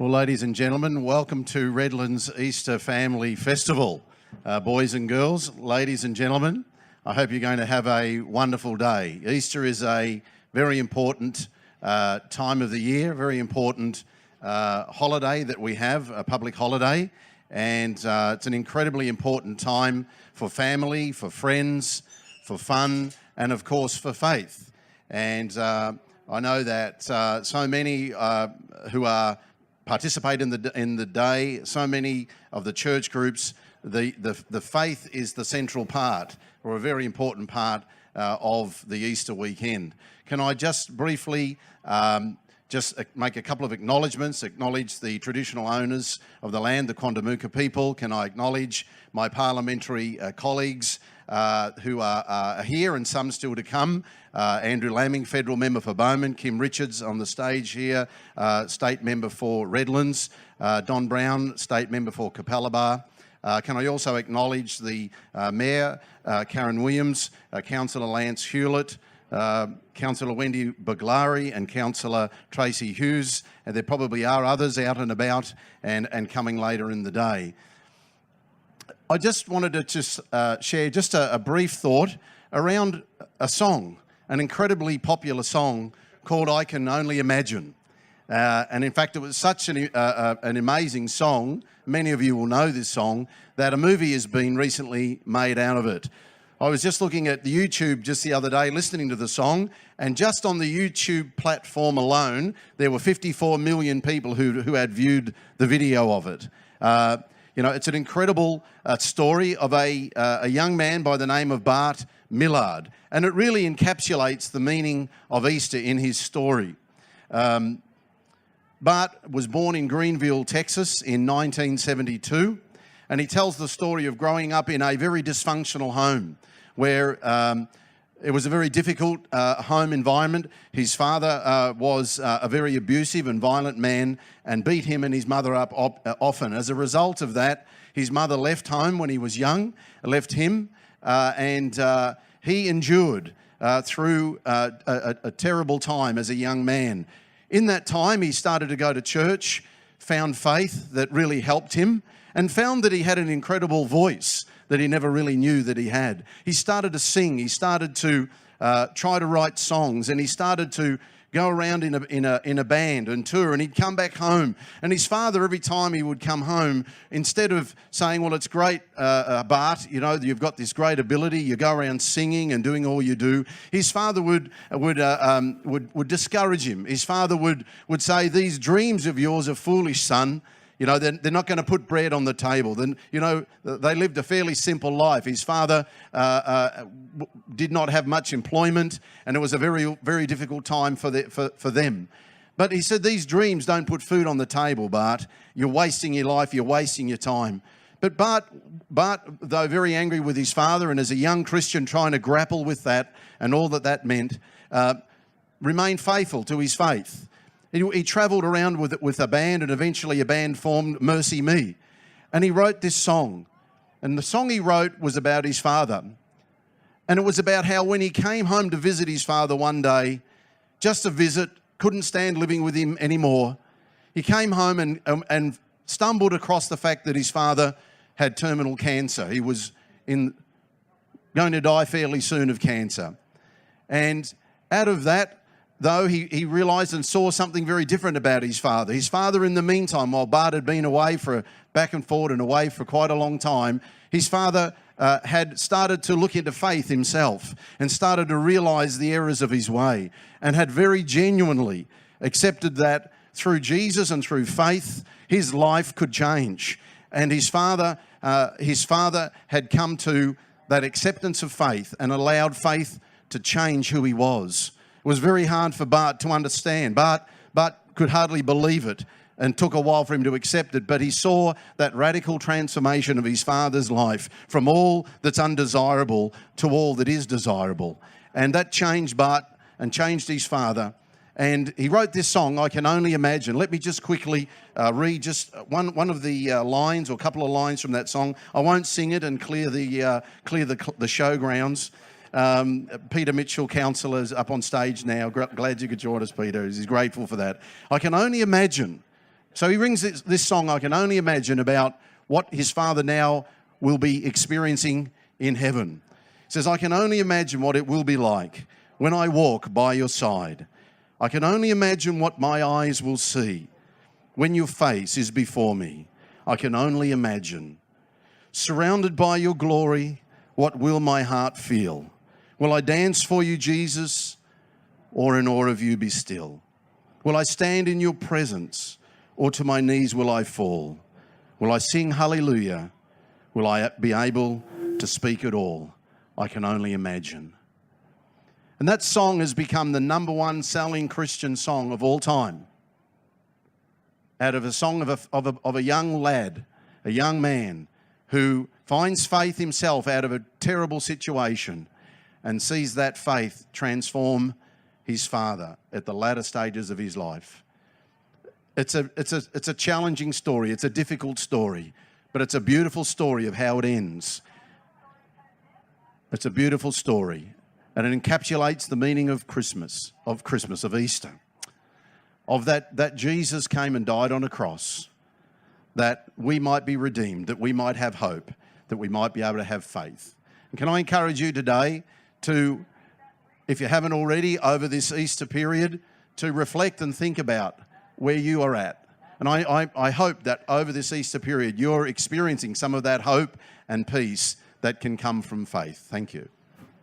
Well, ladies and gentlemen, welcome to Redlands Easter Family Festival. Boys and girls, ladies and gentlemen, I hope you're going to have a wonderful day. Easter is a very important time of the year, very important holiday that we have, a public holiday, and it's an incredibly important time for family, for friends, for fun, and of course for faith. And I know that so many who participate in the day, so many of the church groups, the faith is the central part, or a very important part of the Easter weekend. Can I just briefly just make a couple of acknowledgements, acknowledge the traditional owners of the land, the Quandamooka people? Can I acknowledge my parliamentary colleagues who are here and some still to come? Andrew Lamming, Federal Member for Bowman, Kim Richards on the stage here, State Member for Redlands, Don Brown, State Member for Capalaba. Can I also acknowledge the Mayor, Karen Williams, Councillor Lance Hewlett, Councillor Wendy Baglari and Councillor Tracy Hughes, and there probably are others out and about and coming later in the day. I just wanted to just share just a brief thought around a song, an incredibly popular song called I Can Only Imagine. And in fact, it was such an amazing song, many of you will know this song, that a movie has been recently made out of it. I was just looking at the YouTube just the other day, listening to the song, and just on the YouTube platform alone, there were 54 million people who had viewed the video of it. You know, it's an incredible story of a young man by the name of Bart Millard, and it really encapsulates the meaning of Easter in his story. Bart was born in Greenville, Texas in 1972, and he tells the story of growing up in a very dysfunctional home where it was a very difficult home environment. His father was a very abusive and violent man and beat him and his mother up often. As a result of that, his mother left home when he was young, left him, and he endured through a terrible time as a young man. In that time, he started to go to church, found faith that really helped him, and found that he had an incredible voice that he never really knew that he had. He started to sing, he started to try to write songs, and he started to go around in a band and tour, and he'd come back home. And his father, every time he would come home, instead of saying, well, it's great, Bart, you know, you've got this great ability, you go around singing and doing all you do, his father would discourage him. His father would say, these dreams of yours are foolish, son. You know, they're not going to put bread on the table. Then, you know, they lived a fairly simple life. His father did not have much employment, and it was a very, very difficult time for them. But he said, these dreams don't put food on the table, Bart. You're wasting your life. You're wasting your time. But Bart, though very angry with his father, and as a young Christian trying to grapple with that and all that meant, remained faithful to his faith. He travelled around with a band, and eventually a band formed, Mercy Me. And he wrote this song. And the song he wrote was about his father. And it was about how when he came home to visit his father one day, just to visit, couldn't stand living with him anymore, he came home and stumbled across the fact that his father had terminal cancer. He was going to die fairly soon of cancer. And out of that, though, he realised and saw something very different about his father. His father, in the meantime, while Bart had been away back and forward and away for quite a long time, his father had started to look into faith himself and started to realise the errors of his way, and had very genuinely accepted that through Jesus and through faith, his life could change. And his father had come to that acceptance of faith and allowed faith to change who he was. It was very hard for Bart to understand. Bart could hardly believe it, and took a while for him to accept it, but he saw that radical transformation of his father's life from all that's undesirable to all that is desirable. And that changed Bart and changed his father. And he wrote this song, I Can Only Imagine. Let me just quickly read just one of the lines, or a couple of lines from that song. I won't sing it and clear the showgrounds. Peter Mitchell, councillor, is up on stage now. Glad you could join us, Peter. He's grateful for that. I can only imagine So he rings this song, I Can Only Imagine, about what his father now will be experiencing in heaven. He says, I can only imagine what it will be like when I walk by your side. I can only imagine what my eyes will see when your face is before me. I can only imagine. Surrounded by your glory, what will my heart feel? Will I dance for you, Jesus, or in awe of you be still? Will I stand in your presence, or to my knees will I fall? Will I sing hallelujah? Will I be able to speak at all? I can only imagine. And that song has become the #1 selling Christian song of all time. Out of a song of a young lad, a young man who finds faith himself out of a terrible situation and sees that faith transform his father at the latter stages of his life. It's a challenging story. It's a difficult story, but it's a beautiful story of how it ends. It's a beautiful story, and it encapsulates the meaning of Christmas, of Easter, of that Jesus came and died on a cross, that we might be redeemed, that we might have hope, that we might be able to have faith. And can I encourage you today to, if you haven't already, over this Easter period, to reflect and think about where you are at. And I hope that over this Easter period, you're experiencing some of that hope and peace that can come from faith. Thank you.